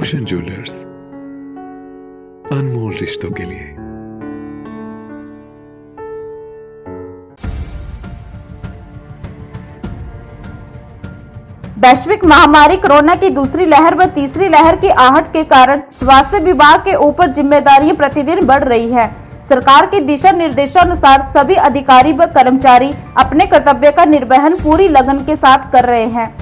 रोशन jewellers, अनमोल रिश्तों के लिए। वैश्विक महामारी कोरोना की दूसरी लहर व तीसरी लहर की आहट के कारण स्वास्थ्य विभाग के ऊपर जिम्मेदारियां प्रतिदिन बढ़ रही है। सरकार के दिशा निर्देशानुसार सभी अधिकारी व कर्मचारी अपने कर्तव्य का निर्वहन पूरी लगन के साथ कर रहे हैं।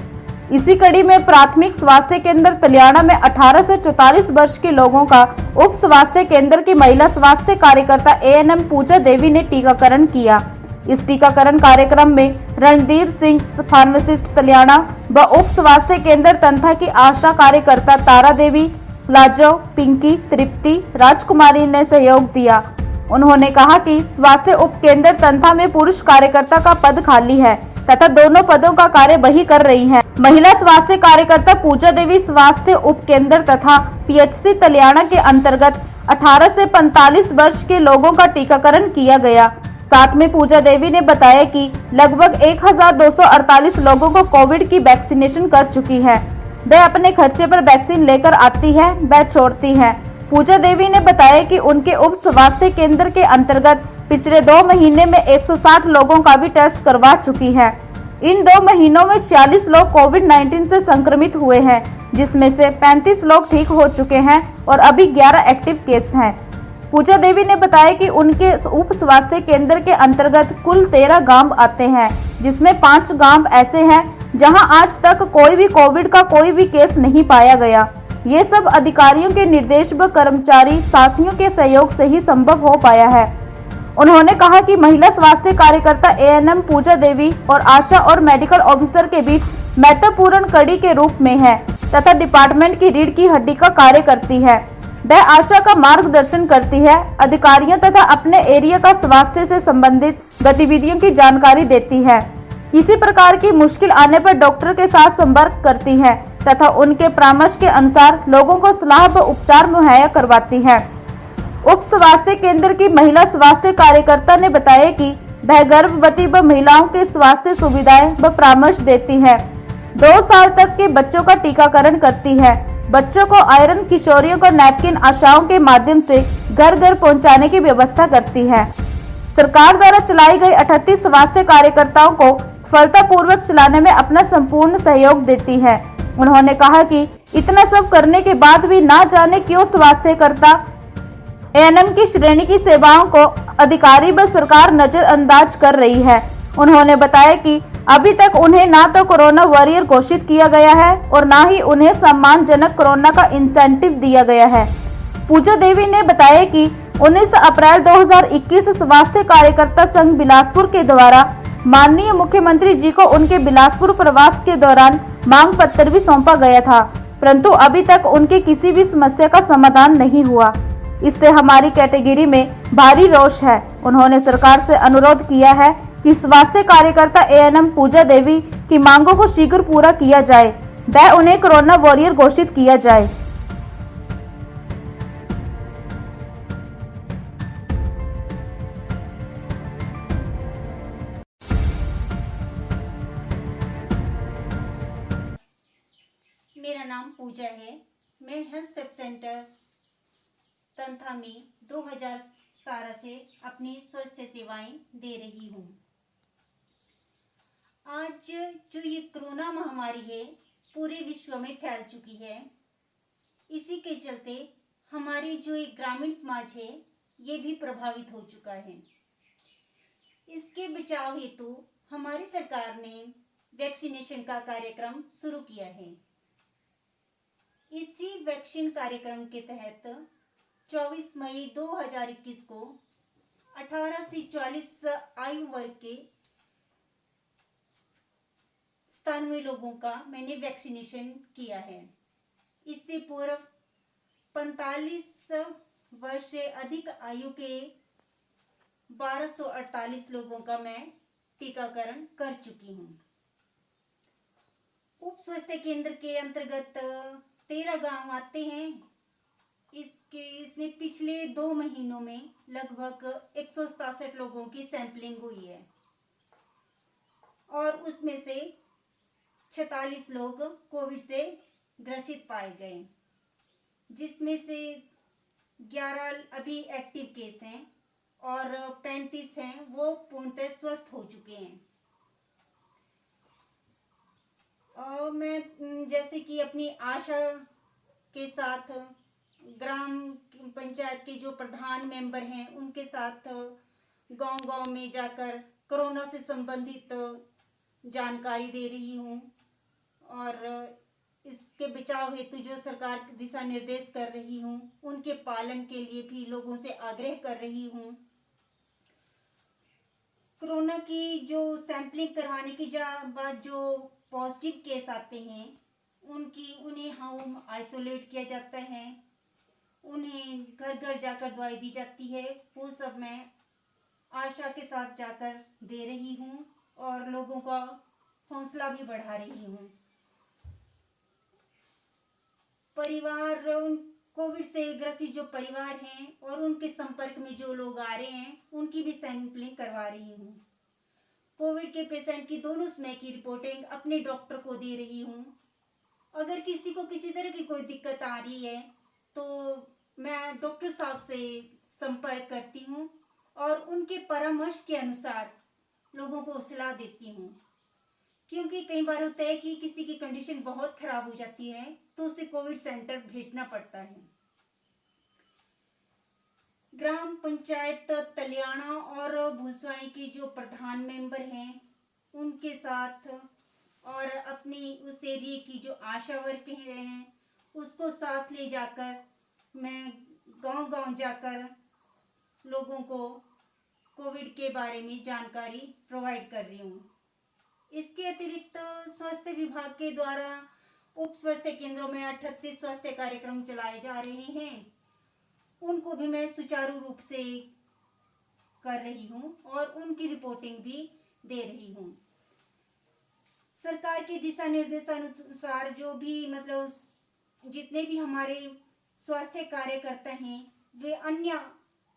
इसी कड़ी में प्राथमिक स्वास्थ्य केंद्र तलियाना में 18 से 44 वर्ष के लोगों का उप स्वास्थ्य केंद्र की महिला स्वास्थ्य कार्यकर्ता ANM पूजा देवी ने टीकाकरण किया। इस टीकाकरण कार्यक्रम में रणधीर सिंह फार्मासिस्ट तलियाना व उप स्वास्थ्य केंद्र तंथा की आशा कार्यकर्ता तारा देवी, लाजो, पिंकी, तृप्ति, राजकुमारी ने सहयोग दिया। उन्होंने कहा कि स्वास्थ्य उप केंद्र तंथा में पुरुष कार्यकर्ता का पद खाली है तथा दोनों पदों का कार्य वही कर रही हैं। महिला स्वास्थ्य कार्यकर्ता पूजा देवी स्वास्थ्य उप केंद्र तथा PHC तलियाना के अंतर्गत 18 से 45 वर्ष के लोगों का टीकाकरण किया गया। साथ में पूजा देवी ने बताया कि लगभग 1248 लोगों को कोविड की वैक्सीनेशन कर चुकी है। वह अपने खर्चे पर वैक्सीन लेकर आती है, वह छोड़ती है। पूजा देवी ने बताया कि उनके उप स्वास्थ्य केंद्र के अंतर्गत पिछले 2 महीने में 160 लोगों का भी टेस्ट करवा चुकी है। इन 2 महीनों में 46 लोग कोविड-19 से संक्रमित हुए हैं, जिसमें से 35 लोग ठीक हो चुके हैं और अभी 11 एक्टिव केस हैं। पूजा देवी ने बताया कि उनके उप स्वास्थ्य केंद्र के अंतर्गत कुल 13 गांव आते हैं, जिसमें 5 गांव ऐसे हैं जहां आज तक कोई भी कोविड का कोई भी केस नहीं पाया गया। ये सब अधिकारियों के निर्देश व कर्मचारी साथियों के सहयोग से ही संभव हो पाया है। उन्होंने कहा कि महिला स्वास्थ्य कार्यकर्ता ANM पूजा देवी और आशा और मेडिकल ऑफिसर के बीच महत्वपूर्ण कड़ी के रूप में है तथा डिपार्टमेंट की रीढ़ की हड्डी का कार्य करती है। वह आशा का मार्गदर्शन करती है, अधिकारियों तथा अपने एरिया का स्वास्थ्य से संबंधित गतिविधियों की जानकारी देती है। किसी प्रकार की मुश्किल आने पर डॉक्टर के साथ संपर्क करती है तथा उनके परामर्श के अनुसार लोगों को सलाह व उपचार मुहैया करवाती है। उप स्वास्थ्य केंद्र की महिला स्वास्थ्य कार्यकर्ता ने बताया कि वह गर्भवती व महिलाओं के स्वास्थ्य सुविधाएं व परामर्श देती है। 2 साल तक के बच्चों का टीकाकरण करती है। बच्चों को आयरन, किशोरियों को नैपकिन आशाओं के माध्यम से घर घर पहुंचाने की व्यवस्था करती है। सरकार द्वारा चलाई गई 38 स्वास्थ्य कार्यकर्ताओं को सफलतापूर्वक चलाने में अपना संपूर्ण सहयोग देती है। उन्होंने कहा कि इतना सब करने के बाद भी ना जाने क्यों स्वास्थ्यकर्ता ANM की श्रेणी की सेवाओं को अधिकारी व सरकार नजरअंदाज कर रही है। उन्होंने बताया कि अभी तक उन्हें ना तो कोरोना वॉरियर घोषित किया गया है और ना ही उन्हें सम्मानजनक कोरोना का इंसेंटिव दिया गया है। पूजा देवी ने बताया कि 19 अप्रैल 2021 स्वास्थ्य कार्यकर्ता संघ बिलासपुर के द्वारा माननीय मुख्यमंत्री जी को उनके बिलासपुर प्रवास के दौरान मांग पत्र भी सौंपा गया था, परंतु अभी तक उनके किसी भी समस्या का समाधान नहीं हुआ। इससे हमारी कैटेगरी में भारी रोष है। उन्होंने सरकार से अनुरोध किया है कि स्वास्थ्य कार्यकर्ता ANM पूजा देवी की मांगों को शीघ्र पूरा किया जाए, वह उन्हें कोरोना वॉरियर घोषित किया जाए। मेरा नाम पूजा है। मैं हेल्थ सब सेंटर तंथा में 2017 से अपनी स्वास्थ्य सेवाएं दे रही हूँ। आज जो ये कोरोना महामारी है पूरे विश्व में फैल चुकी है। इसी के चलते हमारी जो एक ग्रामीण समाज है ये भी प्रभावित हो चुका है। इसके बचाव हेतु हमारी सरकार ने वैक्सीनेशन का कार्यक्रम शुरू किया है। इसी वैक्सीन कार्यक्रम के तहत 24 मई 2021 को 18 से 44 आयु वर्ग के 97 लोगों का मैंने वैक्सीनेशन किया है। इससे पूर्व 45 वर्ष से अधिक आयु के 1248 लोगों का मैं टीकाकरण कर चुकी हूँ। उप स्वास्थ्य केंद्र के अंतर्गत 13 गांव आते हैं। इसमें पिछले 2 महीनों में लगभग 167 लोगों की सैंपलिंग हुई है और उसमें से 46 लोग कोविड से ग्रसित पाए गए। जिसमें से 11 अभी एक्टिव केस हैं और 35 हैं वो पूर्णतः स्वस्थ हो चुके हैं। और मैं जैसे कि अपनी आशा के साथ ग्राम पंचायत के जो प्रधान मेंबर हैं उनके साथ गांव-गांव में जाकर कोरोना से संबंधित जानकारी दे रही हूँ और इसके बचाव हेतु जो सरकार दिशा निर्देश कर रही हूँ उनके पालन के लिए भी लोगों से आग्रह कर रही हूँ। कोरोना की जो सैंपलिंग करवाने की बाद जो पॉजिटिव केस आते हैं उन्हें होम आइसोलेट किया जाता है, उन्हें घर घर जाकर दवाई दी जाती है। वो सब मैं आशा के साथ जाकर दे रही हूँ और लोगों का हौसला भी बढ़ा रही हूँ। परिवार उन कोविड से ग्रसित जो परिवार हैं और उनके संपर्क में जो लोग आ रहे हैं उनकी भी सैंपलिंग करवा रही हूँ। कोविड के पेशेंट की दोनों समय की रिपोर्टिंग अपने डॉक्टर को दे रही हूँ। अगर किसी को किसी तरह की कोई दिक्कत आ रही है तो मैं डॉक्टर साहब से संपर्क करती हूँ और उनके परामर्श के अनुसार लोगों को सलाह देती हूँ, क्योंकि कई बार होता है कि किसी की कंडीशन बहुत खराब हो जाती है तो उसे कोविड सेंटर भेजना पड़ता है। ग्राम पंचायत तलियाना और भुलसवाई के जो प्रधान मेंबर हैं उनके साथ और अपनी उस एरिया की जो आशा वर्कर हैं उसको साथ ले जाकर मैं गांव-गांव जाकर लोगों को कोविड के बारे में जानकारी प्रोवाइड कर रही हूँ। इसके अतिरिक्त स्वास्थ्य विभाग के द्वारा उप स्वास्थ्य केंद्रों में 38 स्वास्थ्य कार्यक्रम चलाए जा रहे हैं, उनको भी मैं सुचारू रूप से कर रही हूँ और उनकी रिपोर्टिंग भी दे रही हूँ। सरकार के दिशा निर्देशानुसार जो भी जितने भी हमारे स्वास्थ्य कार्यकर्ता हैं वे अन्य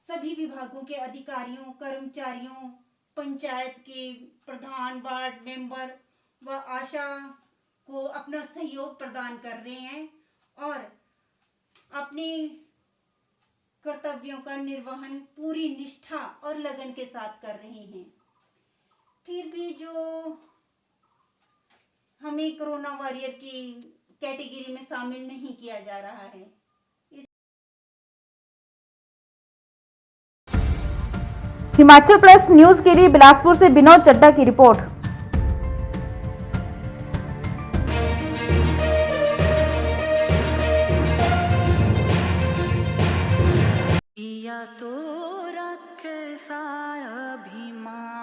सभी विभागों के अधिकारियों, कर्मचारियों, पंचायत के प्रधान, वार्ड मेंबर व आशा को अपना सहयोग प्रदान कर रहे हैं और अपने कर्तव्यों का निर्वहन पूरी निष्ठा और लगन के साथ कर रहे हैं। फिर भी जो हमें कोरोना वॉरियर की कैटेगरी में शामिल नहीं किया जा रहा है। हिमाचल प्लस न्यूज के लिए बिलासपुर से विनोद चड्ढा की रिपोर्ट। पिया तो रखे सा अभिमान,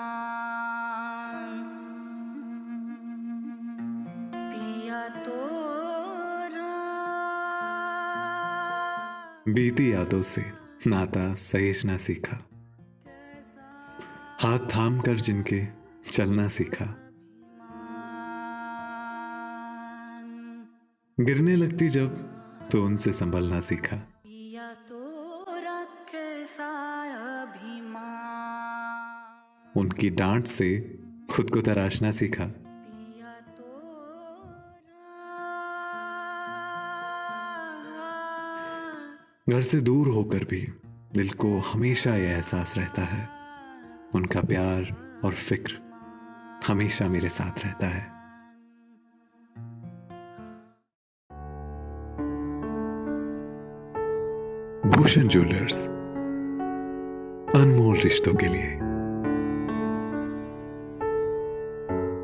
पिया तो बीती यादों से नाता सहेजना सीखा, हाथ थाम कर जिनके चलना सीखा, गिरने लगती जब तो उनसे संभलना सीखा। पिया तो रखे सा अभिमान, उनकी डांट से खुद को तराशना सीखा। पिया तो घर से दूर होकर भी दिल को हमेशा यह एहसास रहता है, उनका प्यार और फिक्र हमेशा मेरे साथ रहता है। भूषण ज्वेलर्स, अनमोल रिश्तों के लिए।